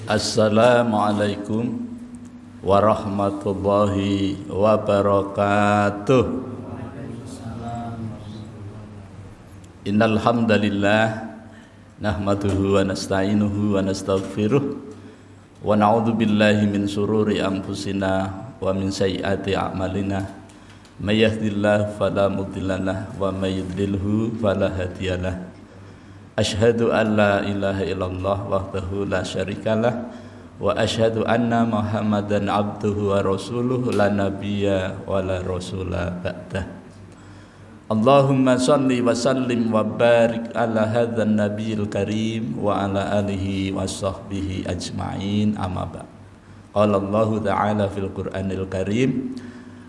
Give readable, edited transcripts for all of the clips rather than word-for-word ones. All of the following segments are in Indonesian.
Assalamualaikum warahmatullahi wabarakatuh. Innal hamdalillah nahmaduhu wa nasta'inuhu wa nastaghfiruh wa na'udzu billahi min shururi anfusina wa min sayyiati a'malina. May yahdihillahu fala mudhillalah wa may yudlilhu fala hadiyalah. Asyhadu an la ilaha illallah wahdahu la syarikalah wa asyhadu anna Muhammadan abduhu wa rasuluh la nabiyya wa la rasula ba'dah. Allahumma shalli wa sallim wa barik ala hadzal nabiyil karim wa ala alihi wa sahbihi ajma'in, amma ba'd. Qala Allah ta'ala fil Qur'anil Karim,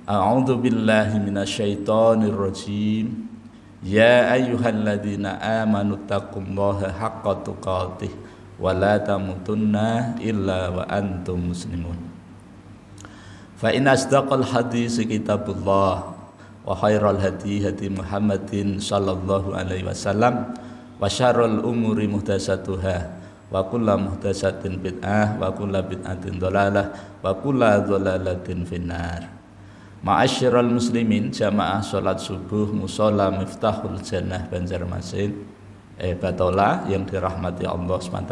a'udzu billahi minasyaitonir rajim. Ya ayyuhalladzina amanu taqullaha haqqa tuqatih wa la tamutunna illa wa antum muslimun. Fa in asdaqal hadits kitabullah wa khairal hadi hadi Muhammadin sallallahu alaihi wasallam wa syarrul umuri muhdatsatuha wa kullu muhdatsatin bid'ah wa kullu bid'atin dhalalah wa kullu dhalalatin finnar. Ma'asyiral muslimin, jamaah salat subuh mushola Miftahul Jannah Banjarmasin Batola yang dirahmati Allah SWT.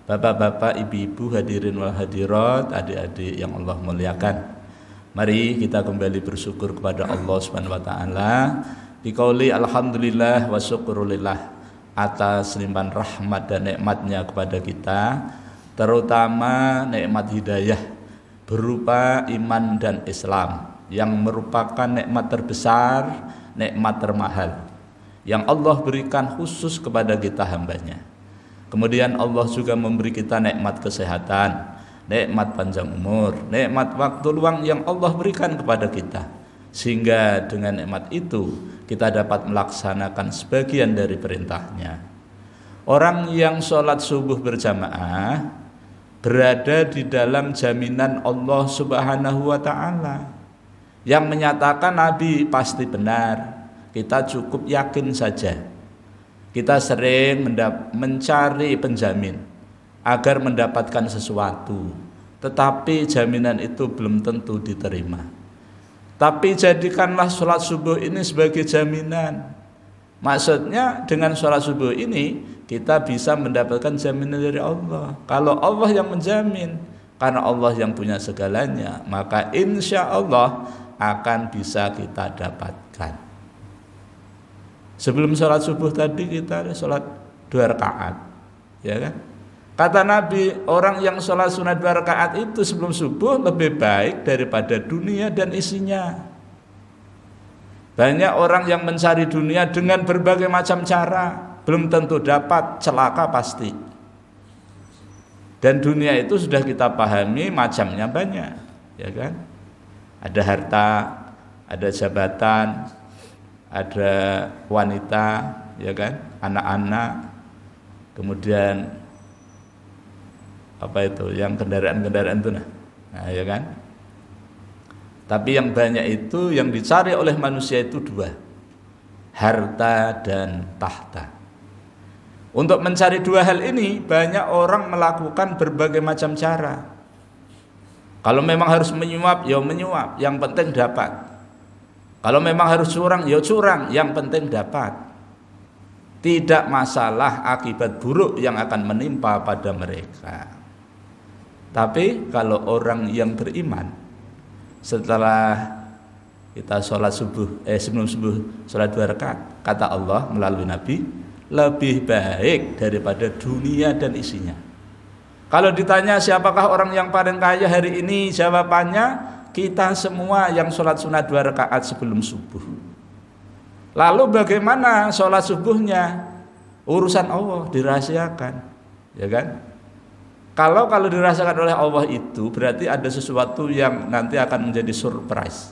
Bapak-bapak, ibu-ibu, hadirin wal hadirat, adik-adik yang Allah muliakan. Mari kita kembali bersyukur kepada Allah SWT. Biqauli alhamdulillah wa syukurulillah atas limpahan rahmat dan nikmatnya kepada kita, terutama nikmat hidayah berupa iman dan Islam yang merupakan nikmat terbesar, nikmat termahal yang Allah berikan khusus kepada kita hambanya. Kemudian Allah juga memberi kita nikmat kesehatan, nikmat panjang umur, nikmat waktu luang yang Allah berikan kepada kita, sehingga dengan nikmat itu kita dapat melaksanakan sebagian dari perintahnya. Orang yang sholat subuh berjamaah berada di dalam jaminan Allah Subhanahu wa ta'ala yang menyatakan Nabi pasti benar. Kita cukup yakin saja. Kita sering mencari penjamin agar mendapatkan sesuatu, tetapi jaminan itu belum tentu diterima. Tapi jadikanlah sholat subuh ini sebagai jaminan. Maksudnya dengan sholat subuh ini kita bisa mendapatkan jaminan dari Allah. Kalau Allah yang menjamin, karena Allah yang punya segalanya, maka insya Allah akan bisa kita dapatkan. Sebelum sholat subuh tadi kita ada sholat 2 rakaat, ya kan? Kata Nabi, orang yang sholat sunat 2 rakaat itu sebelum subuh lebih baik daripada dunia dan isinya. Banyak orang yang mencari dunia dengan berbagai macam cara, belum tentu dapat, celaka pasti. Dan dunia itu sudah kita pahami macamnya banyak, ya kan? Ada harta, ada jabatan, ada wanita, ya kan? Anak-anak, kemudian apa itu? Yang kendaraan-kendaraan itu, nah, ya kan? Tapi yang banyak itu yang dicari oleh manusia itu 2, harta dan tahta. Untuk mencari 2 hal ini banyak orang melakukan berbagai macam cara. Kalau memang harus menyuap, ya menyuap, yang penting dapat. Kalau memang harus curang, ya curang, yang penting dapat. Tidak masalah akibat buruk yang akan menimpa pada mereka. Tapi kalau orang yang beriman, setelah kita sholat subuh, sebelum subuh sholat 2 rakaat, kata Allah melalui Nabi, lebih baik daripada dunia dan isinya. Kalau ditanya siapakah orang yang paling kaya hari ini, jawabannya kita semua yang sholat sunat 2 rakaat sebelum subuh. Lalu bagaimana sholat subuhnya? Urusan Allah, dirahasiakan, ya kan? Kalau dirasakan oleh Allah itu berarti ada sesuatu yang nanti akan menjadi surprise.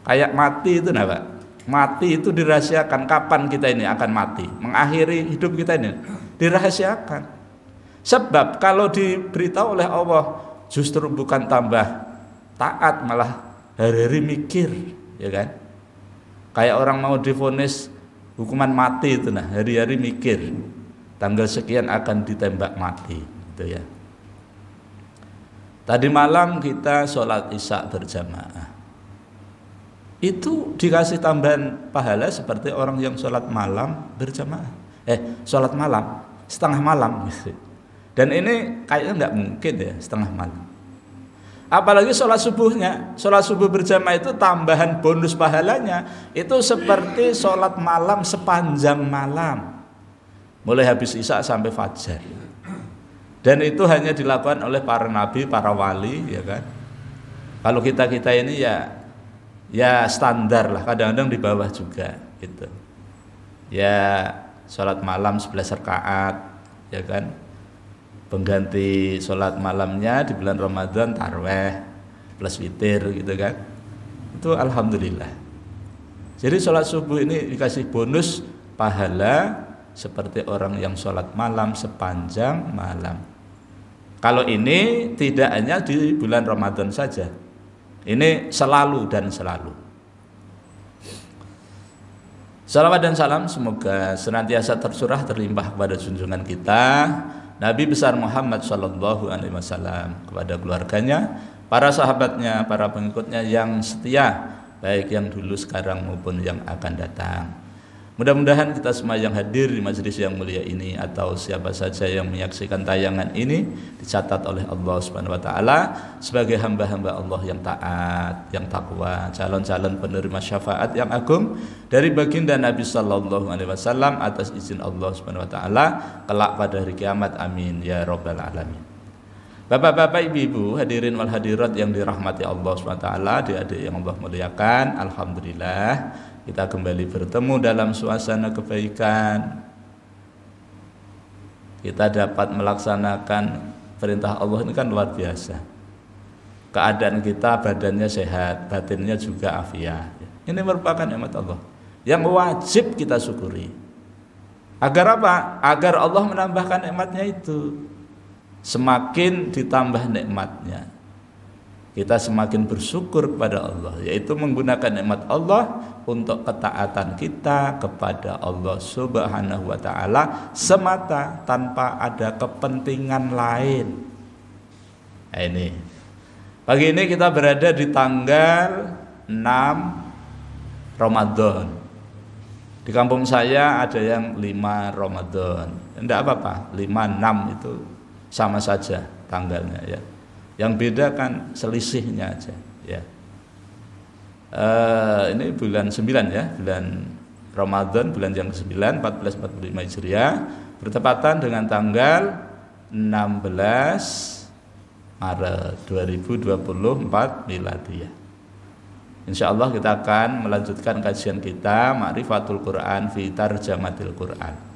Kayak mati itu, nah Pak. Mati itu dirahasiakan. Kapan kita ini akan mati? Mengakhiri hidup kita ini dirahasiakan. Sebab kalau diberitahu oleh Allah justru bukan tambah taat, malah hari-hari mikir, ya kan? Kayak orang mau divonis hukuman mati itu, nah hari-hari mikir tanggal sekian akan ditembak mati, gitu ya. Tadi malam kita sholat isya berjamaah. Itu dikasih tambahan pahala seperti orang yang sholat malam berjamaah. Sholat malam, setengah malam. Dan ini kayaknya nggak mungkin ya setengah malam. Apalagi sholat subuhnya, sholat subuh berjamaah itu tambahan bonus pahalanya itu seperti sholat malam sepanjang malam, mulai habis isya sampai fajar. Dan itu hanya dilakukan oleh para nabi, para wali, ya kan. Kalau kita ini ya standar lah, kadang-kadang di bawah juga gitu. Ya sholat malam 11 rakaat, ya kan. Pengganti sholat malamnya di bulan Ramadan tarawih plus witir gitu kan. Itu alhamdulillah. Jadi sholat subuh ini dikasih bonus pahala seperti orang yang sholat malam sepanjang malam. Kalau ini tidak hanya di bulan Ramadan saja, ini selalu dan selalu. Salawat dan salam semoga senantiasa tercurah terlimpah kepada junjungan kita Nabi besar Muhammad sallallahu alaihi wasallam, kepada keluarganya, para sahabatnya, para pengikutnya yang setia, baik yang dulu, sekarang maupun yang akan datang. Mudah-mudahan kita semua yang hadir di majelis yang mulia ini atau siapa saja yang menyaksikan tayangan ini dicatat oleh Allah Subhanahu wa taala sebagai hamba-hamba Allah yang taat, yang takwa, calon-calon penerima syafaat yang agung dari baginda Nabi sallallahu alaihi wasallam atas izin Allah Subhanahu wa taala kelak pada hari kiamat. Amin ya rabbal alamin. Bapak-bapak, ibu-ibu, hadirin wal hadirat yang dirahmati Allah Subhanahu wa taala, adik-adik yang Allah muliakan, alhamdulillah kita kembali bertemu dalam suasana kebaikan. Kita dapat melaksanakan perintah Allah ini kan luar biasa. Keadaan kita badannya sehat, batinnya juga afiat. Ini merupakan nikmat Allah yang wajib kita syukuri. Agar apa? Agar Allah menambahkan nikmatnya itu. Semakin ditambah nikmatnya, kita semakin bersyukur kepada Allah, yaitu menggunakan nikmat Allah untuk ketaatan kita kepada Allah Subhanahu wa taala semata, tanpa ada kepentingan lain. Nah, ini pagi ini kita berada di tanggal 6 Ramadan. Di kampung saya ada yang 5 Ramadan. Enggak apa-apa, 5 6 itu sama saja tanggalnya ya. Yang beda kan selisihnya aja ya. Ini bulan 9 ya, bulan Ramadan, bulan yang ke-9 1445 Hijriah, bertepatan dengan tanggal 16 Maret 2024 Miladiyah. Insyaallah kita akan melanjutkan kajian kita Ma'rifatul Quran fi Tarjamatil Quran.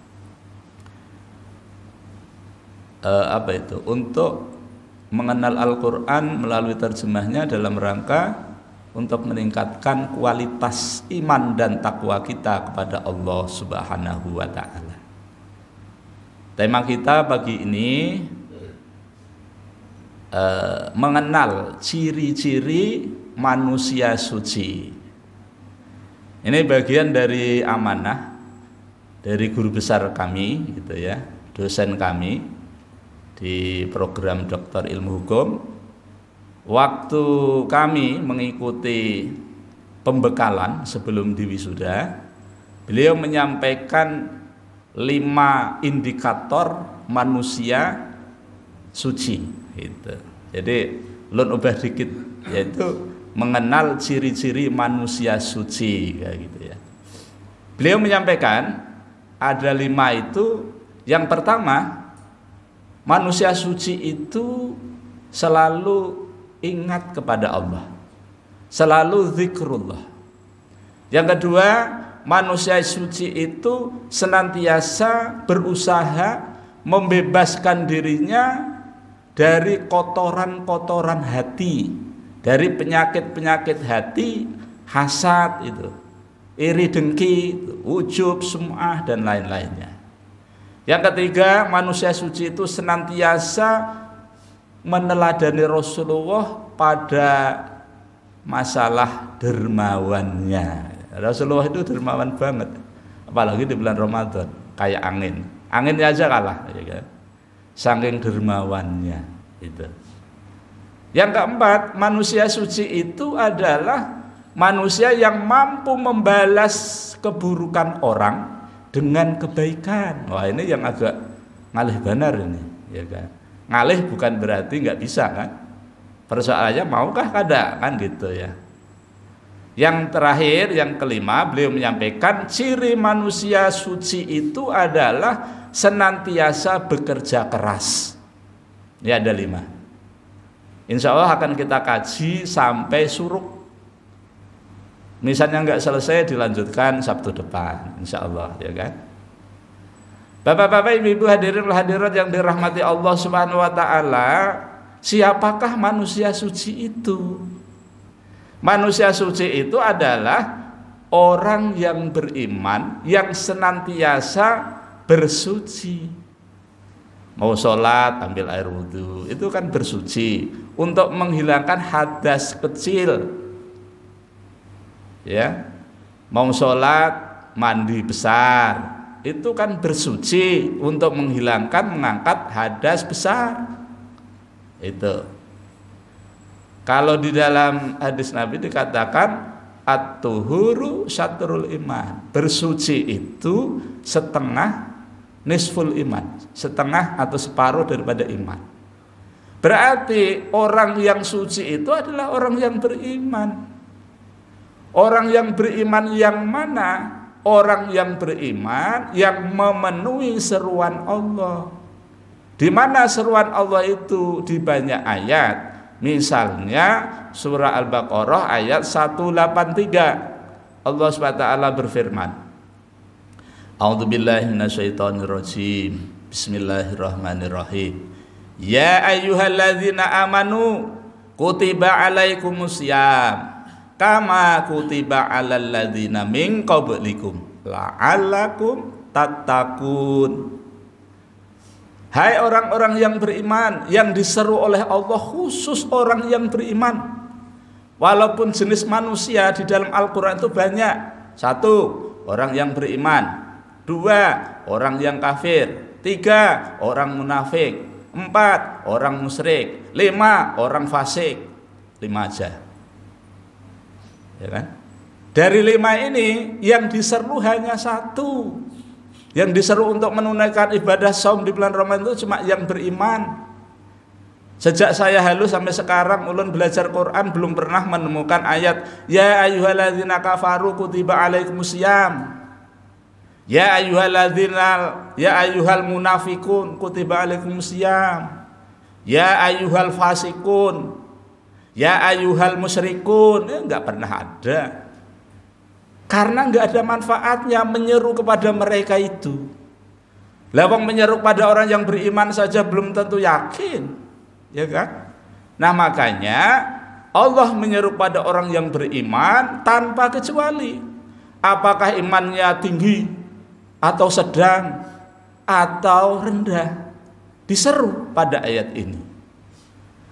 Apa itu? Untuk mengenal Al-Quran melalui terjemahnya dalam rangka untuk meningkatkan kualitas iman dan takwa kita kepada Allah Subhanahu wa ta'ala. Tema kita pagi ini mengenal ciri-ciri manusia suci. Ini bagian dari amanah dari guru besar kami gitu ya, dosen kami di program Doktor Ilmu Hukum. Waktu kami mengikuti pembekalan sebelum diwisuda, beliau menyampaikan 5 indikator manusia suci gitu. Jadi ulun ubah dikit, yaitu mengenal ciri-ciri manusia suci kayak gitu ya. Beliau menyampaikan ada 5 itu. Yang pertama, manusia suci itu selalu ingat kepada Allah, selalu zikrullah. Yang kedua, manusia suci itu senantiasa berusaha membebaskan dirinya dari kotoran-kotoran hati, dari penyakit-penyakit hati, hasad itu, iri dengki, ujub, sum'ah dan lain-lainnya. Yang ketiga, manusia suci itu senantiasa meneladani Rasulullah pada masalah dermawannya. Rasulullah itu dermawan banget, apalagi di bulan Ramadan, kayak angin. Anginnya aja kalah, ya kan? Saking dermawannya itu. Yang keempat, manusia suci itu adalah manusia yang mampu membalas keburukan orang dengan kebaikan. Wah, ini yang agak ngalih benar ini, ya kan? Ngalih bukan berarti nggak bisa kan? Persoalannya maukah kada kan gitu ya. Yang terakhir, yang kelima, beliau menyampaikan ciri manusia suci itu adalah senantiasa bekerja keras. Ini ada 5. Insya Allah akan kita kaji sampai suruk. Misalnya nggak selesai dilanjutkan Sabtu depan, insya Allah, ya kan? Bapak-bapak, ibu-ibu, hadirin hadirat yang dirahmati Allah Subhanahu Wa Taala, siapakah manusia suci itu? Manusia suci itu adalah orang yang beriman, yang senantiasa bersuci. Mau sholat ambil air wudhu, itu kan bersuci untuk menghilangkan hadas kecil, ya. Mau sholat mandi besar, itu kan bersuci untuk menghilangkan, mengangkat hadas besar. Itu kalau di dalam hadis Nabi dikatakan at-tuhuru syatrul iman, bersuci itu setengah nisful iman, setengah atau separuh daripada iman. Berarti orang yang suci itu adalah orang yang beriman. Orang yang beriman yang mana? Orang yang beriman yang memenuhi seruan Allah. Di mana seruan Allah itu? Di banyak ayat. Misalnya surah Al-Baqarah ayat 183. Allah SWT berfirman, A'udzubillahi minasyaitonirrajim. Bismillahirrahmanirrahim. Ya ayyuhalladzina amanu kutiba alaikumusiyam kama kutiba alal ladzina min qablikum la'allakum tattaqun. Hai orang-orang yang beriman, yang diseru oleh Allah khusus orang yang beriman. Walaupun jenis manusia di dalam Al-Quran itu banyak. 1, orang yang beriman. 2, orang yang kafir. 3, orang munafik. 4, orang musyrik. 5, orang fasik. 5 aja, ya kan? Dari 5 ini yang diseru hanya 1. Yang diseru untuk menunaikan ibadah saum di bulan Ramadan itu cuma yang beriman. Sejak saya halus sampai sekarang ulun belajar Quran belum pernah menemukan ayat ya ayyuhalladzina kafaru kutiba alaikumusiyam, ya ayyuhal munafikun kutiba alaikumusiyam, ya ayyuhal fasikun, ya ayyuhal musyrikun. Enggak pernah ada. Karena enggak ada manfaatnya menyeru kepada mereka itu. Lawang menyeru pada orang yang beriman saja belum tentu yakin, ya kan? Nah, makanya Allah menyeru pada orang yang beriman tanpa kecuali. Apakah imannya tinggi atau sedang atau rendah, diseru pada ayat ini.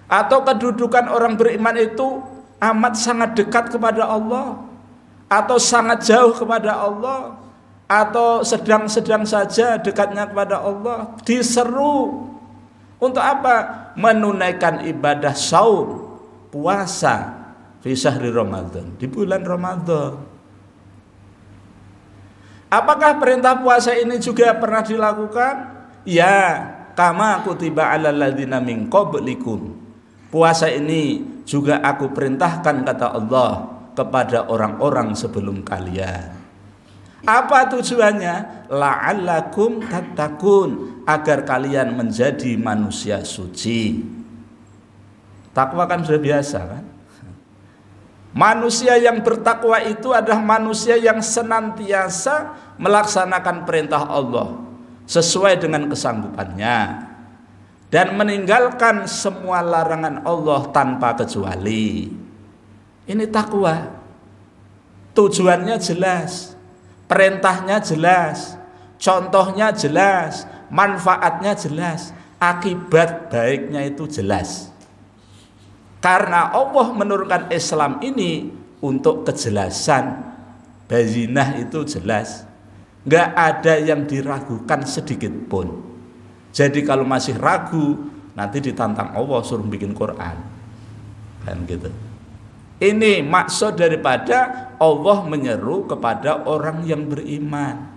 Atau kedudukan orang beriman itu amat sangat dekat kepada Allah, atau sangat jauh kepada Allah, atau sedang-sedang saja dekatnya kepada Allah, diseru untuk apa? Menunaikan ibadah saum, puasa fi syahri Ramadan, di bulan Ramadan. Apakah perintah puasa ini juga pernah dilakukan? Ya, kama kutiba alal ladzina min qablikum. Puasa ini juga aku perintahkan, kata Allah, kepada orang-orang sebelum kalian. Apa tujuannya? La'allakum tattaqun, agar kalian menjadi manusia suci. Takwa kan sudah biasa kan? Manusia yang bertakwa itu adalah manusia yang senantiasa melaksanakan perintah Allah sesuai dengan kesanggupannya dan meninggalkan semua larangan Allah tanpa kecuali. Ini takwa. Tujuannya jelas, perintahnya jelas, contohnya jelas, manfaatnya jelas, akibat baiknya itu jelas. Karena Allah menurunkan Islam ini untuk kejelasan. Bayyinah itu jelas, nggak ada yang diragukan sedikit pun. Jadi kalau masih ragu, nanti ditantang Allah suruh bikin Quran. Kan gitu. Ini maksud daripada Allah menyeru kepada orang yang beriman.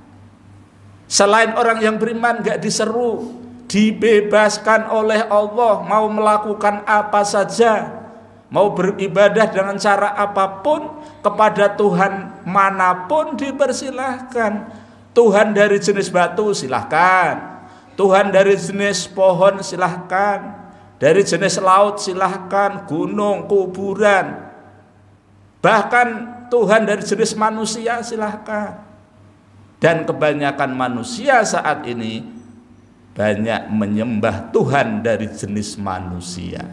Selain orang yang beriman gak diseru, dibebaskan oleh Allah mau melakukan apa saja, mau beribadah dengan cara apapun kepada Tuhan manapun dipersilahkan. Tuhan dari jenis batu silahkan, Tuhan dari jenis pohon silahkan, dari jenis laut silahkan, gunung, kuburan, bahkan Tuhan dari jenis manusia silahkan. Dan kebanyakan manusia saat ini banyak menyembah Tuhan dari jenis manusia,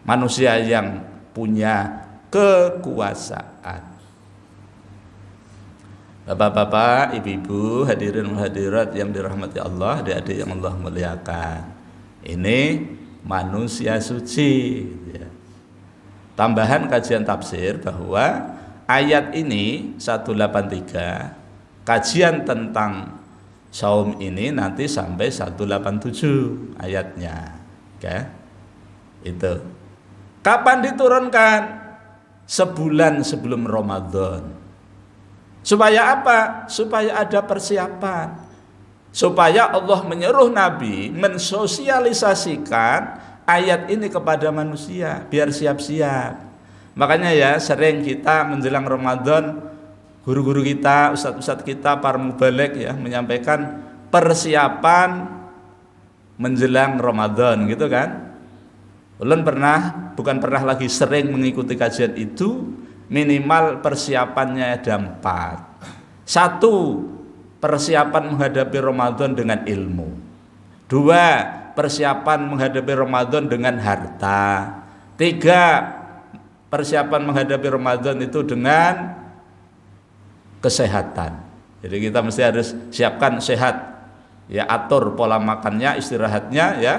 manusia yang punya kekuasaan. Bapak-bapak, ibu-ibu, hadirin hadirat yang dirahmati Allah, adik-adik yang Allah muliakan, ini manusia suci ya. Tambahan kajian tafsir bahwa ayat ini 183, kajian tentang saum ini nanti sampai 187 ayatnya. Oke. Itu. Kapan diturunkan? Sebulan sebelum Ramadan. Supaya apa? Supaya ada persiapan. Supaya Allah menyuruh Nabi mensosialisasikan ayat ini kepada manusia biar siap-siap. Makanya ya sering kita menjelang Ramadan, guru-guru kita, ustadz-ustadz kita, para mubaligh ya menyampaikan persiapan menjelang Ramadan gitu kan. Ulun bukan pernah lagi sering mengikuti kajian itu, minimal persiapannya ada 4. 1, persiapan menghadapi Ramadan dengan ilmu. 2, persiapan menghadapi Ramadan dengan harta. 3, persiapan menghadapi Ramadan itu dengan kesehatan. Jadi kita mesti harus siapkan sehat. Ya, atur pola makannya, istirahatnya ya,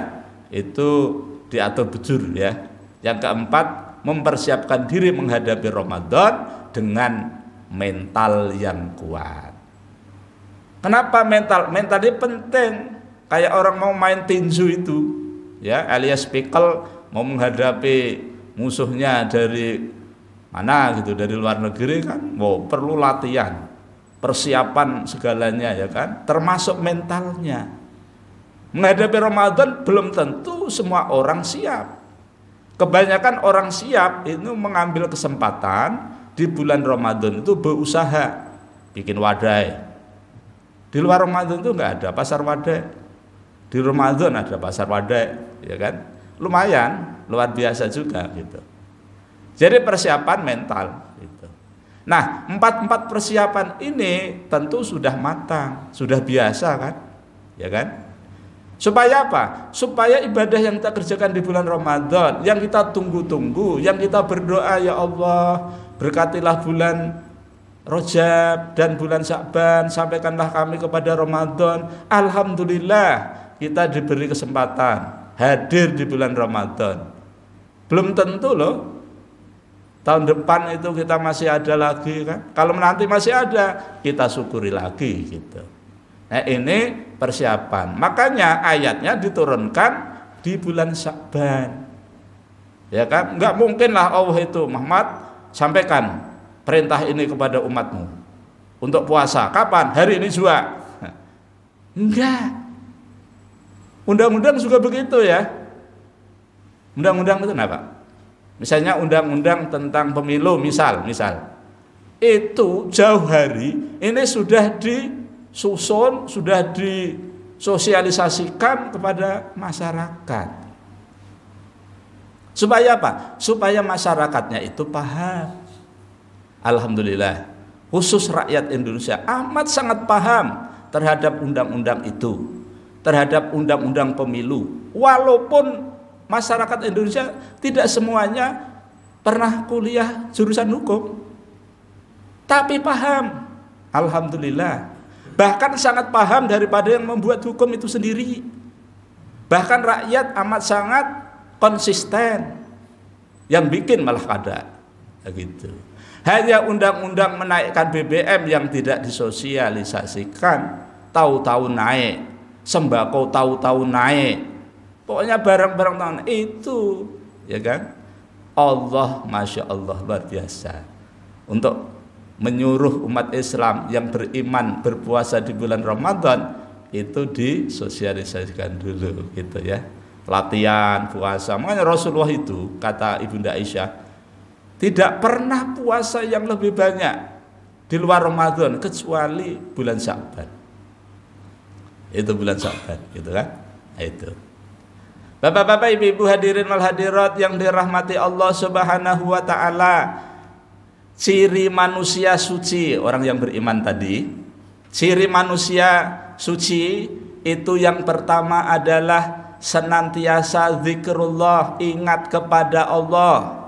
itu diatur betul ya. Yang keempat, mempersiapkan diri menghadapi Ramadan dengan mental yang kuat. Kenapa mental? Mental ini penting. Kayak orang mau main tinju itu, ya, alias pickle, mau menghadapi musuhnya dari mana gitu, dari luar negeri kan, wow, perlu latihan, persiapan segalanya ya kan, termasuk mentalnya. Menghadapi Ramadan belum tentu semua orang siap. Kebanyakan orang siap itu mengambil kesempatan di bulan Ramadan itu berusaha bikin wadai. Di luar Ramadan itu nggak ada pasar wadai. Di Ramadan ada pasar wadai, ya kan? Lumayan, luar biasa juga gitu. Jadi persiapan mental gitu. Nah, 4 persiapan ini tentu sudah matang, sudah biasa kan? Ya kan? Supaya apa? Supaya ibadah yang kita kerjakan di bulan Ramadan, yang kita tunggu-tunggu, yang kita berdoa, ya Allah, berkatilah bulan Rajab dan bulan Sya'ban, sampaikanlah kami kepada Ramadan. Alhamdulillah, kita diberi kesempatan hadir di bulan Ramadan. Belum tentu loh tahun depan itu kita masih ada lagi kan. Kalau nanti masih ada, kita syukuri lagi gitu. Nah, ini persiapan. Makanya ayatnya diturunkan di bulan Sya'ban. Ya kan? Enggak mungkin lah Allah itu, Muhammad, sampaikan perintah ini kepada umatmu untuk puasa. Kapan? Hari ini juga. Enggak. Undang-undang juga begitu ya. Undang-undang itu kenapa? Misalnya undang-undang tentang pemilu misal itu jauh hari ini sudah disusun, sudah disosialisasikan kepada masyarakat. Supaya apa? Supaya masyarakatnya itu paham. Alhamdulillah, khusus rakyat Indonesia amat sangat paham terhadap undang-undang itu, terhadap undang-undang pemilu. Walaupun masyarakat Indonesia tidak semuanya pernah kuliah jurusan hukum, tapi paham. Alhamdulillah, bahkan sangat paham daripada yang membuat hukum itu sendiri. Bahkan rakyat amat sangat konsisten, yang bikin malah kada gitu. Hanya undang-undang menaikkan BBM yang tidak disosialisasikan, tahu-tahu naik, sembako tahu-tahu naik, pokoknya barang-barang tahun itu, ya kan? Allah, Masya Allah, luar biasa. Untuk menyuruh umat Islam yang beriman berpuasa di bulan Ramadan itu disosialisasikan dulu gitu ya. Latihan puasa. Makanya Rasulullah itu, kata Ibunda Aisyah, tidak pernah puasa yang lebih banyak di luar Ramadan kecuali bulan Sya'ban. Itu bulan Sya'ban gitu kan. Itu. Bapak-bapak, ibu-ibu hadirin wal hadirat yang dirahmati Allah Subhanahu wa taala. Ciri manusia suci, orang yang beriman tadi, ciri manusia suci itu yang pertama adalah senantiasa zikrullah, ingat kepada Allah.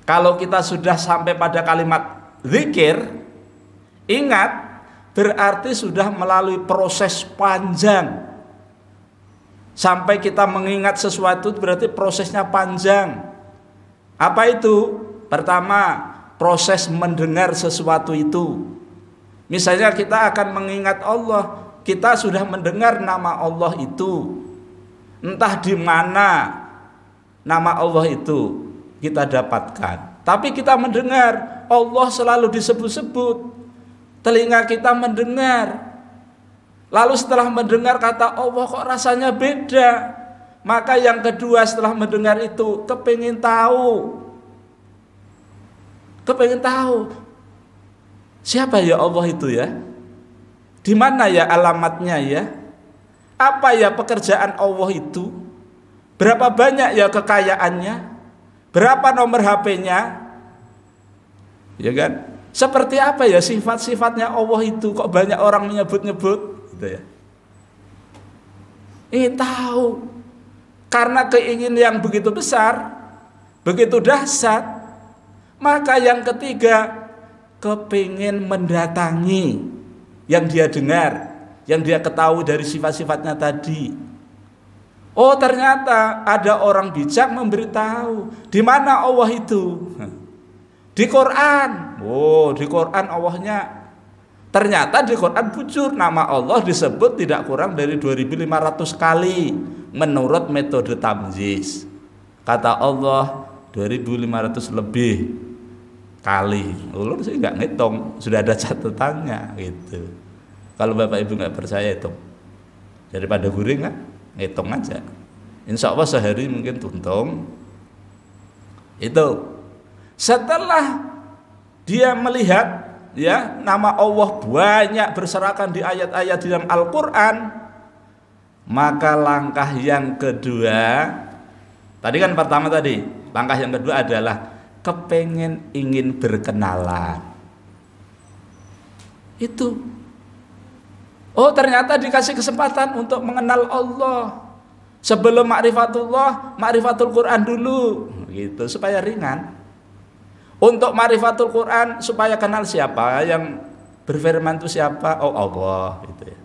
Kalau kita sudah sampai pada kalimat zikir, ingat, berarti sudah melalui proses panjang. Sampai kita mengingat sesuatu berarti prosesnya panjang. Apa itu? Pertama, proses mendengar sesuatu itu. Misalnya kita akan mengingat Allah, kita sudah mendengar nama Allah itu. Entah di mana nama Allah itu kita dapatkan. Tapi kita mendengar, Allah selalu disebut-sebut. Telinga kita mendengar. Lalu setelah mendengar kata Allah kok rasanya beda. Maka yang kedua setelah mendengar itu kepingin tahu. Kepingin tahu. Siapa ya Allah itu ya? Di mana ya alamatnya ya? Apa ya pekerjaan Allah itu? Berapa banyak ya kekayaannya? Berapa nomor HP-nya? Ya kan? Seperti apa ya sifat-sifatnya Allah itu? Kok banyak orang menyebut-nyebut? Gitu ya. Ingin tahu. Karena keinginan yang begitu besar, begitu dahsyat, maka yang ketiga kepingin mendatangi yang dia dengar, yang dia ketahui dari sifat-sifatnya tadi. Oh, ternyata ada orang bijak memberitahu di mana Allah itu. Di Quran. Oh, di Quran Allahnya. Ternyata di Quran bujur nama Allah disebut tidak kurang dari 2500 kali menurut metode tamyiz. Kata Allah 2500 lebih kali. Ulun sih nggak ngitung, sudah ada catatannya gitu. Kalau Bapak Ibu nggak percaya hitung. Daripada guring kan, ngitung aja. Insya Allah sehari mungkin tuntung. Itu. Setelah dia melihat ya nama Allah banyak berserakan di ayat-ayat di dalam Al-Quran, maka langkah yang kedua, tadi kan pertama tadi, langkah yang kedua adalah kepengen ingin berkenalan. Itu. Oh, ternyata dikasih kesempatan untuk mengenal Allah. Sebelum ma'rifatullah, ma'rifatul Quran dulu, gitu supaya ringan. Untuk ma'rifatul Quran supaya kenal siapa yang berfirman itu siapa? Oh, Allah gitu ya.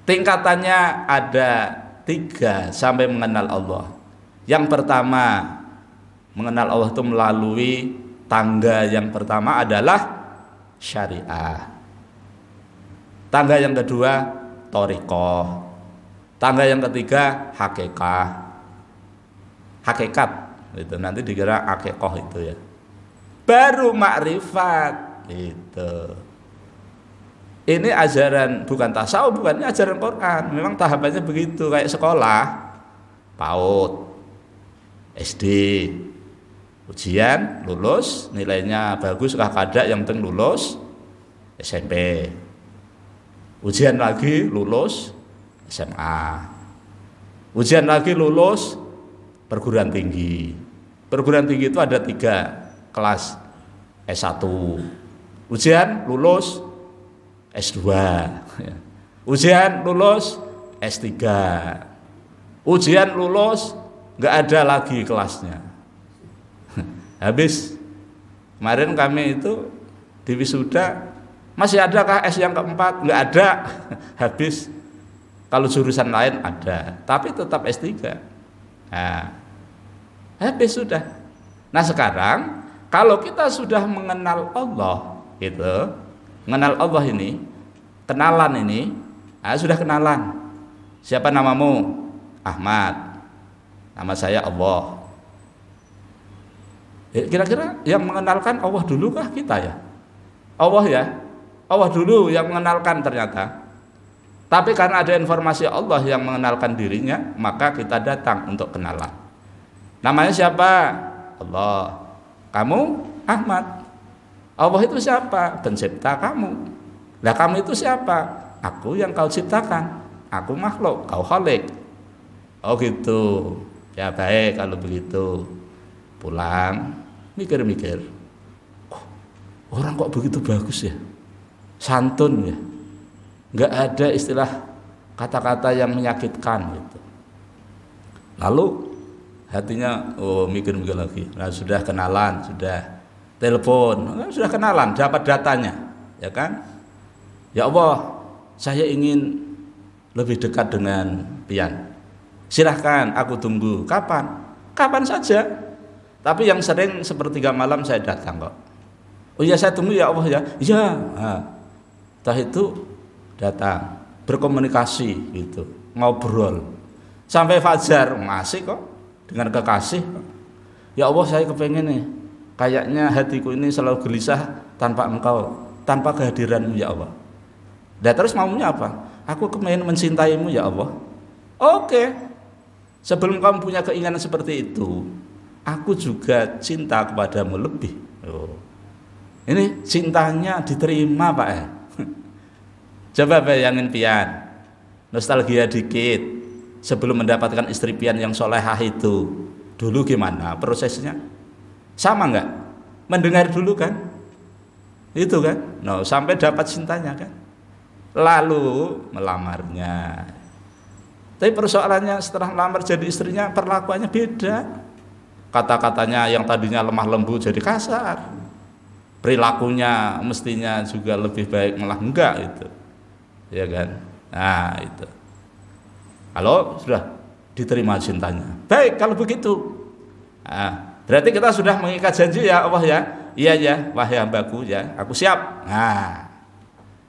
Tingkatannya ada 3 sampai mengenal Allah. Yang pertama mengenal Allah itu melalui tangga yang pertama adalah syariah. Tangga yang kedua thariqah. Tangga yang ketiga hakikat itu nanti dikira akikoh itu ya. Baru makrifat itu. Ini ajaran bukan tasawuf, bukan, ini ajaran Quran. Memang tahapannya begitu, kayak sekolah PAUD, SD, ujian lulus, nilainya bagus kah kada, yang penting lulus. SMP, ujian lagi lulus SMA, ujian lagi lulus perguruan tinggi. Perguruan tinggi itu ada 3 kelas, S1, ujian lulus S2, ujian lulus S3, ujian lulus nggak ada lagi kelasnya. Habis. Kemarin kami itu di wisuda, masih adakah S yang keempat? Nggak ada. Habis. Kalau jurusan lain ada, tapi tetap S3. Nah, habis sudah. Nah sekarang kalau kita sudah mengenal Allah, gitu, mengenal Allah ini, kenalan ini, sudah kenalan. Siapa namamu? Ahmad. Nama saya Allah. Kira-kira yang mengenalkan Allah dulu kah kita ya? Allah ya, Allah dulu yang mengenalkan ternyata. Tapi karena ada informasi Allah yang mengenalkan dirinya, maka kita datang untuk kenalan. Namanya siapa? Allah. Kamu Ahmad. Allah itu siapa? Pencipta kamu. Lah kamu itu siapa? Aku yang kau ciptakan. Aku makhluk, kau khalik. Oh gitu. Ya baik kalau begitu. Pulang, mikir-mikir. Orang kok begitu bagus ya? Santun ya? Nggak ada istilah kata-kata yang menyakitkan gitu. Lalu hatinya mikir-mikir lagi. Nah, sudah kenalan, sudah telepon, sudah kenalan, dapat datanya, ya kan? Ya Allah, saya ingin lebih dekat dengan Pian. Silahkan, aku tunggu. Kapan? Kapan saja. Tapi yang sering sepertiga malam saya datang kok. Oh iya saya tunggu ya Allah ya. Iya. Nah, setelah itu datang, berkomunikasi gitu, ngobrol sampai fajar masih kok dengan kekasih. Ya Allah saya kepengen nih, kayaknya hatiku ini selalu gelisah tanpa Engkau, tanpa kehadiranmu ya Allah. Dan terus maunya apa? Aku kepengen mencintaimu ya Allah. Oke. Sebelum kamu punya keinginan seperti itu, aku juga cinta kepadamu lebih. Ini cintanya diterima Pak ya. Coba bayangin Pian, nostalgia dikit sebelum mendapatkan istri Pian yang solehah itu. Dulu gimana prosesnya? Sama nggak? Mendengar dulu kan? Itu kan? No, sampai dapat cintanya kan? Lalu melamarnya. Tapi persoalannya setelah melamar jadi istrinya perlakuannya beda. Kata-katanya yang tadinya lemah lembut jadi kasar. Perilakunya mestinya juga lebih baik malah enggak itu. Ya kan? Nah, itu. Kalau sudah diterima cintanya. Baik kalau begitu. Nah, berarti kita sudah mengikat janji ya Allah ya. Iya ya, wahai hambaku ya, aku siap. Nah,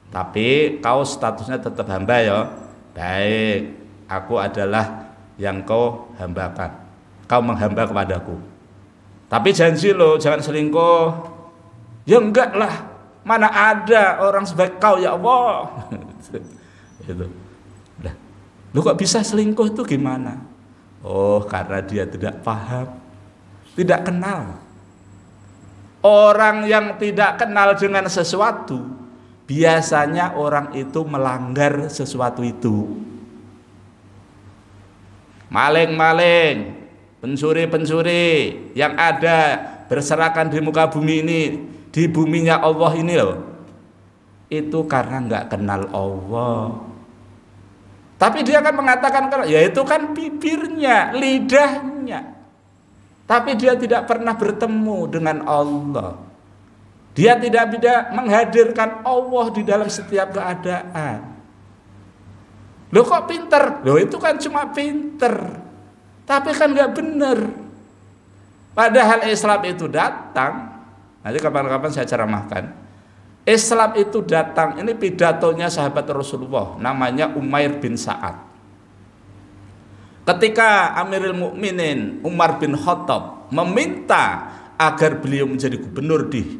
tapi kau statusnya tetap hamba ya. Baik, aku adalah yang kau hambakan. Kau menghamba kepadaku. Tapi janji lo jangan selingkuh. Ya enggak lah. Mana ada orang sebaik kau ya Allah. Itu. Udah. Lu kok bisa selingkuh itu gimana? Oh, karena dia tidak paham. Tidak kenal. Orang yang tidak kenal dengan sesuatu, biasanya orang itu melanggar sesuatu itu. Maling-maling, pencuri-pencuri yang ada berserakan di muka bumi ini, di buminya Allah ini loh, itu karena nggak kenal Allah. Tapi dia kan mengatakan, ya itu kan bibirnya, lidahnya, tapi dia tidak pernah bertemu dengan Allah. Dia tidak menghadirkan Allah di dalam setiap keadaan. Loh kok pinter? Loh itu kan cuma pinter, tapi kan nggak bener. Padahal Islam itu datang. Nanti kapan-kapan saya ceramahkan. Islam itu datang, ini pidatonya sahabat Rasulullah, namanya Umair bin Sa'ad. Ketika Amirul Mukminin Umar bin Khattab meminta agar beliau menjadi gubernur di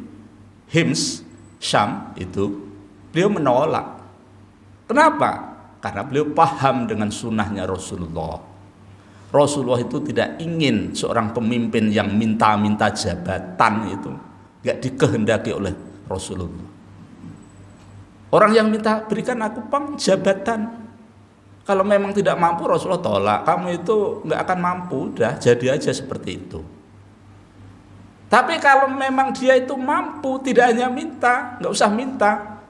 Hims, Syam itu, beliau menolak. Kenapa? Karena beliau paham dengan sunnahnya Rasulullah. Rasulullah itu tidak ingin seorang pemimpin yang minta-minta jabatan itu. Gak dikehendaki oleh Rasulullah. Orang yang minta berikan aku jabatan. Kalau memang tidak mampu Rasulullah tolak. Kamu itu gak akan mampu, udah jadi aja seperti itu. Tapi kalau memang dia itu mampu, tidak hanya minta, gak usah minta,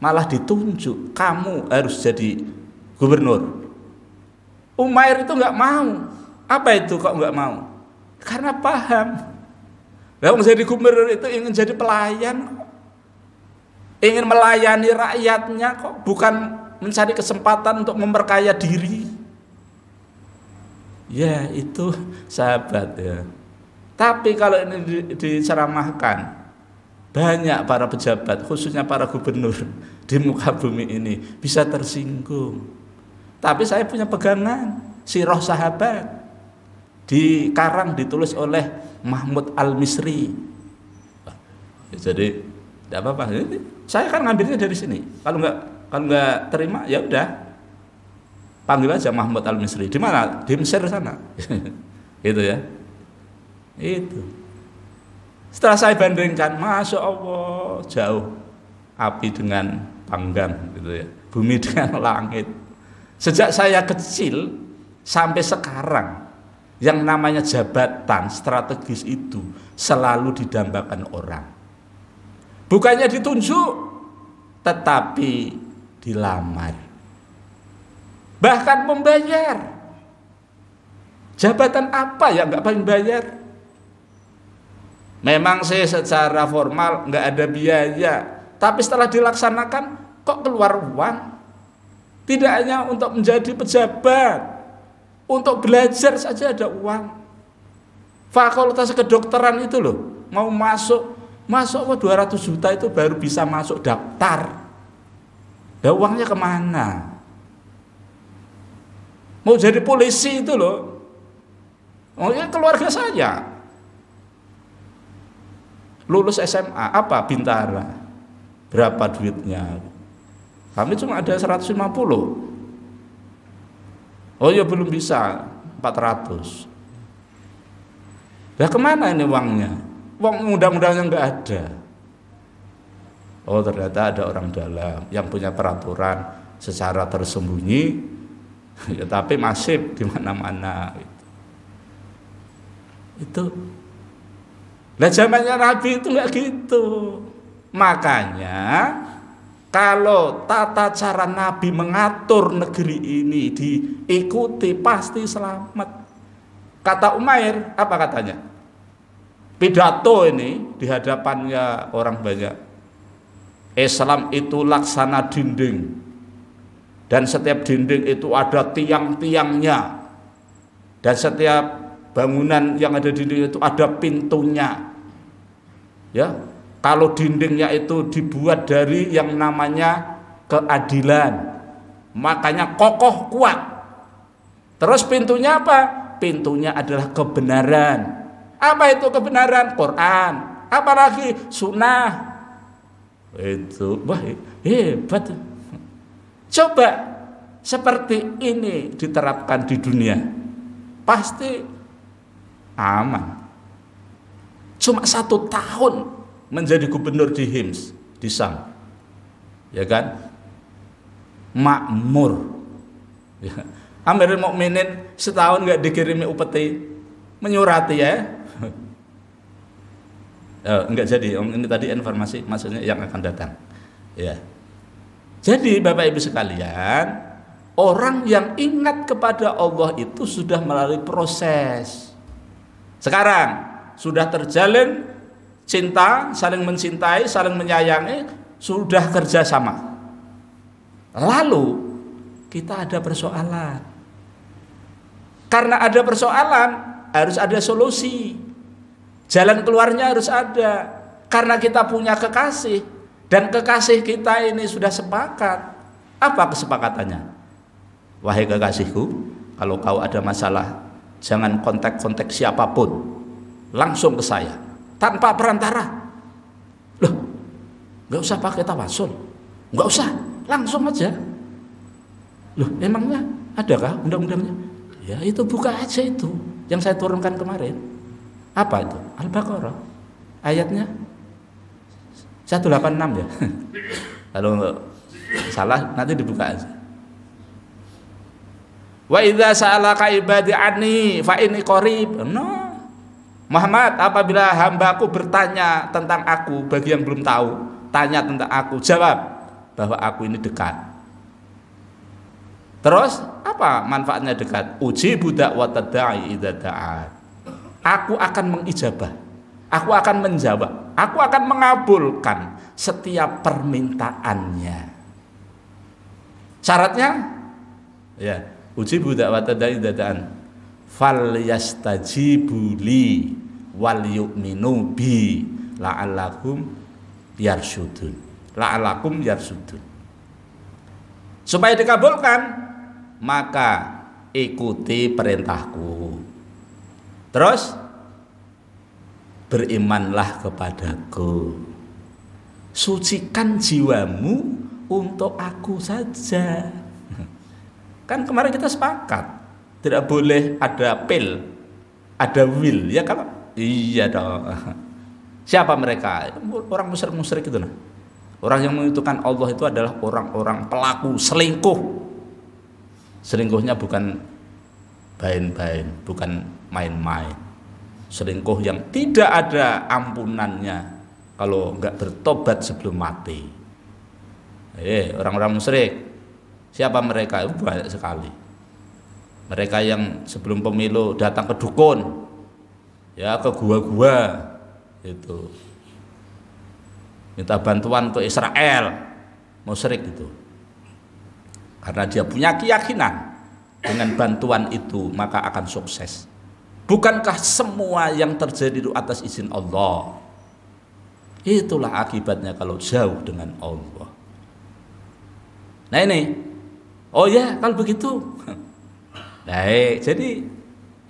malah ditunjuk. Kamu harus jadi gubernur. Umair itu gak mau. Apa itu kok gak mau? Karena paham. Lalu menjadi gubernur itu ingin jadi pelayan, ingin melayani rakyatnya kok, bukan mencari kesempatan untuk memperkaya diri. Ya itu sahabat ya. Tapi kalau ini diceramahkan, banyak para pejabat, khususnya para gubernur di muka bumi ini bisa tersinggung. Tapi saya punya pegangan sirah sahabat. ditulis oleh Mahmud Al-Misri. Jadi tidak apa-apa. Saya kan ngambilnya dari sini. Kalau nggak terima ya udah panggil aja Mahmud Al-Misri. Di mana? Di Mesir sana. Gitu ya. Itu. Setelah saya bandingkan, Masya Allah, jauh api dengan panggang gitu ya. Bumi dengan langit. Sejak saya kecil sampai sekarang, yang namanya jabatan strategis itu selalu didambakan orang. Bukannya ditunjuk, tetapi dilamar. Bahkan membayar. Jabatan apa yang nggak paling bayar? Memang saya secara formal nggak ada biaya, tapi setelah dilaksanakan kok keluar uang. Tidak hanya untuk menjadi pejabat, untuk belajar saja ada uang. Fakultas kedokteran itu loh, mau masuk 200 juta itu baru bisa masuk daftar. Ya uangnya kemana? Mau jadi polisi itu loh, maunya keluarga saya lulus SMA apa Bintara, berapa duitnya? Kami cuma ada 150. Oh ya belum bisa 400. Nah kemana ini uangnya? Uang undang-undangnya nggak ada. Oh ternyata ada orang dalam yang punya peraturan secara tersembunyi, ya, tapi masif di mana-mana. Itu. Nah zamannya Nabi itu nggak gitu. Makanya kalau tata cara Nabi mengatur negeri ini diikuti pasti selamat. Kata Umair, apa katanya? Pidato ini di hadapannya orang banyak. Islam itu laksana dinding. Dan setiap dinding itu ada tiang-tiangnya. Dan setiap bangunan yang ada di dinding itu ada pintunya. Ya. Kalau dindingnya itu dibuat dari yang namanya keadilan, makanya kokoh kuat. Terus pintunya apa? Pintunya adalah kebenaran. Apa itu kebenaran? Quran. Apalagi sunnah. Itu wah hebat. Coba seperti ini diterapkan di dunia, pasti aman. Cuma 1 tahun menjadi gubernur di Hims, di Sam, ya kan, makmur. Ya. Amirul Mukminin setahun nggak dikirimi upeti, menyurati ya. Enggak jadi, ini tadi informasi maksudnya yang akan datang. Ya. Jadi Bapak Ibu sekalian, orang yang ingat kepada Allah itu sudah melalui proses. Sekarang sudah terjalin cinta, saling mencintai, saling menyayangi, sudah kerjasama. Lalu kita ada persoalan. Karena ada persoalan, harus ada solusi. Jalan keluarnya harus ada. Karena kita punya kekasih, dan kekasih kita ini sudah sepakat. Apa kesepakatannya? Wahai kekasihku, kalau kau ada masalah, jangan kontak-kontak siapapun, langsung ke saya. Tanpa perantara. Loh, nggak usah pakai tawasul, nggak usah, langsung aja. Loh, emangnya adakah undang-undangnya? Ya itu buka aja itu yang saya turunkan kemarin. Apa itu? Al-Baqarah ayatnya 186 ya. Kalau salah nanti dibuka aja. Wa idza sa'alaka ibadi anni fa inni qarib. No. Muhammad, apabila hambaku bertanya tentang aku, bagi yang belum tahu, tanya tentang aku, jawab bahwa aku ini dekat. Terus apa manfaatnya dekat? Ujibu da'watad da'i idza da'an. Aku akan mengijabah, aku akan menjawab, aku akan mengabulkan setiap permintaannya. Syaratnya ya, ujibu da'watad da'i idza da'an. Fal yastajibu li wal yu'minu bi la'allakum yarsudun. La'allakum yarsudun. Supaya dikabulkan, maka ikuti perintahku. Terus berimanlah kepadaku, sucikan jiwamu untuk aku saja. Kan kemarin kita sepakat tidak boleh ada pil, ada will, ya kan? Iya dong. Siapa mereka? Orang musyrik itu nah. Orang yang menentukan Allah itu adalah orang-orang pelaku selingkuh. Selingkuhnya bukan bain-bain, bukan main-main. Selingkuh yang tidak ada ampunannya kalau enggak bertobat sebelum mati. Orang-orang musyrik. Siapa mereka? Itu banyak sekali. Mereka yang sebelum pemilu datang ke dukun, ya ke gua-gua itu, minta bantuan ke Israel, musyrik itu. Karena dia punya keyakinan dengan bantuan itu maka akan sukses. Bukankah semua yang terjadi itu atas izin Allah? Itulah akibatnya kalau jauh dengan Allah. Nah ini, oh ya kalau begitu, baik, jadi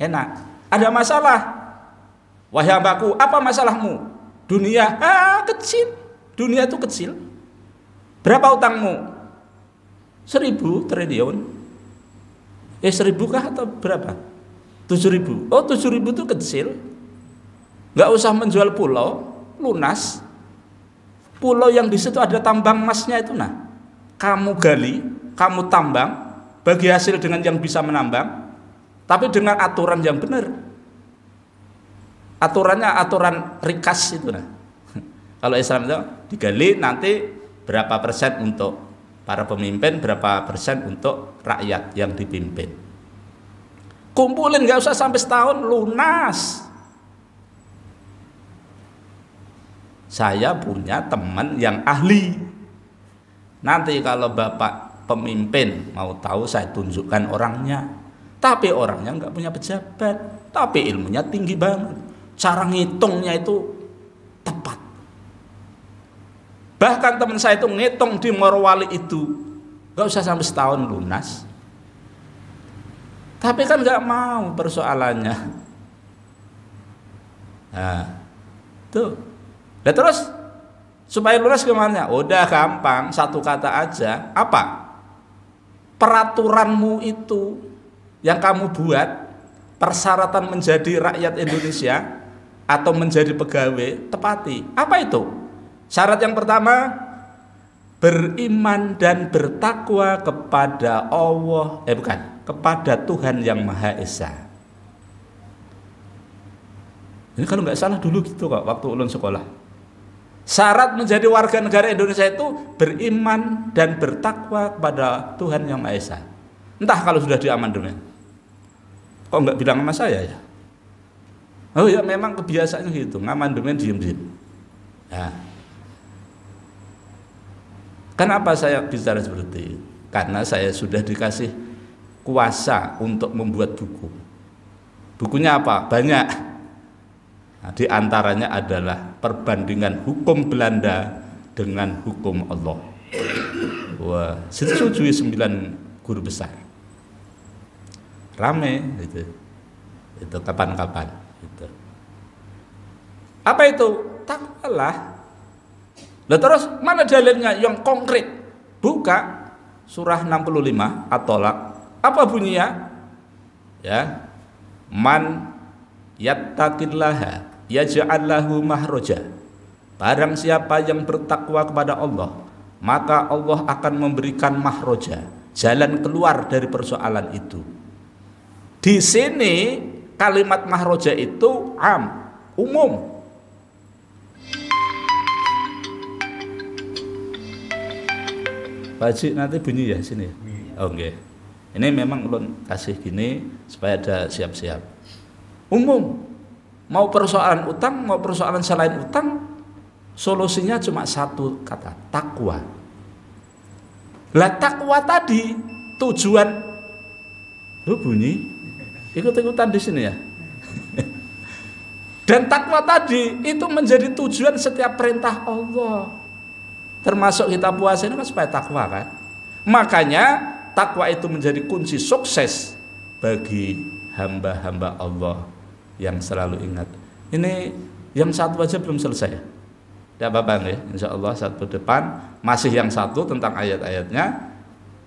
enak. Ada masalah, wahai hambaku, apa masalahmu? Dunia, kecil. Dunia itu kecil. Berapa utangmu? 1.000 triliun. 1.000 kah atau berapa? 7.000. Oh 7.000 itu kecil. Nggak usah menjual pulau, lunas. Pulau yang di situ ada tambang emasnya itu nah. Kamu gali, kamu tambang, bagi hasil dengan yang bisa menambang, tapi dengan aturan yang benar. Aturannya aturan rikas itu nah. Kalau Islam itu digali nanti berapa persen untuk para pemimpin, berapa persen untuk rakyat yang dipimpin. Kumpulin nggak usah sampai setahun lunas. Saya punya teman yang ahli. Nanti kalau bapak pemimpin mau tahu saya tunjukkan orangnya. Tapi orangnya nggak punya pejabat, tapi ilmunya tinggi banget. Cara ngitungnya itu tepat. Bahkan teman saya itu ngitung di Morowali itu nggak usah sampai setahun lunas. Tapi kan nggak mau persoalannya. Nah, tuh. Nah terus supaya lunas gimana? Udah gampang, satu kata aja. Apa? Peraturanmu itu yang kamu buat, persyaratan menjadi rakyat Indonesia atau menjadi pegawai, tepati. Apa itu? Syarat yang pertama, beriman dan bertakwa kepada Allah, kepada Tuhan yang Maha Esa. Ini kalau nggak salah dulu gitu kok waktu ulun sekolah. Syarat menjadi warga negara Indonesia itu beriman dan bertakwa kepada Tuhan yang Maha Esa. Entah kalau sudah di amandemen. Kok nggak bilang sama saya ya? Oh ya memang kebiasaannya gitu, ngamandemen diem-diem. Nah, kenapa saya bicara seperti itu? Karena saya sudah dikasih kuasa untuk membuat buku. Bukunya apa? Banyak. Nah, di antaranya adalah perbandingan hukum Belanda dengan hukum Allah. Wah, disetujui 9 guru besar. Rame gitu. Itu kapan-kapan gitu. Apa itu? Takwalah. Lah terus mana dalilnya yang konkret? Buka surah 65 At-Tolak. Apa bunyinya? Ya. Man yattaqillaha yaj'al lahu mahraja. Barang siapa yang bertakwa kepada Allah, maka Allah akan memberikan mahraja, jalan keluar dari persoalan itu. Di sini kalimat mahraja itu umum. Pak Haji nanti bunyi ya sini. Oke. Ini memang ulun kasih gini supaya ada siap-siap. Umum. Mau persoalan utang, mau persoalan selain utang, solusinya cuma satu kata, takwa. Lah takwa tadi tujuan bunyi ikut-ikutan di sini ya. Dan takwa tadi itu menjadi tujuan setiap perintah Allah. Termasuk kita puasa ini kan supaya takwa kan. Makanya takwa itu menjadi kunci sukses bagi hamba-hamba Allah yang selalu ingat. Ini yang satu aja belum selesai. Tidak apa-apa nih, insya Allah satu depan masih yang satu tentang ayat-ayatnya.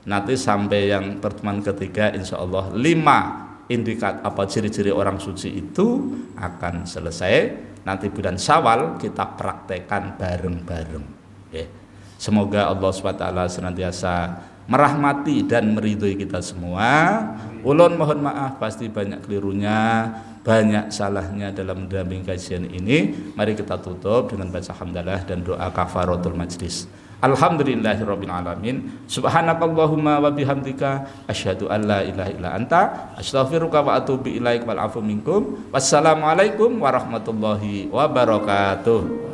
Nanti sampai yang pertemuan ketiga insya Allah 5 indikat apa ciri-ciri orang suci itu akan selesai. Nanti bulan Syawal kita praktekkan bareng-bareng. Semoga Allah SWT senantiasa merahmati dan meridhoi kita semua. Ulun mohon maaf pasti banyak kelirunya, banyak salahnya dalam mendampingi kajian ini. Mari kita tutup dengan baca hamdalah dan doa kafaratul majlis. Alhamdulillahirabbil alamin. Subhanakallahumma wa bihamdika asyhadu an la ilaha illa anta astaghfiruka wa atubu ilaik wal afu minkum. Wassalamualaikum warahmatullahi wabarakatuh.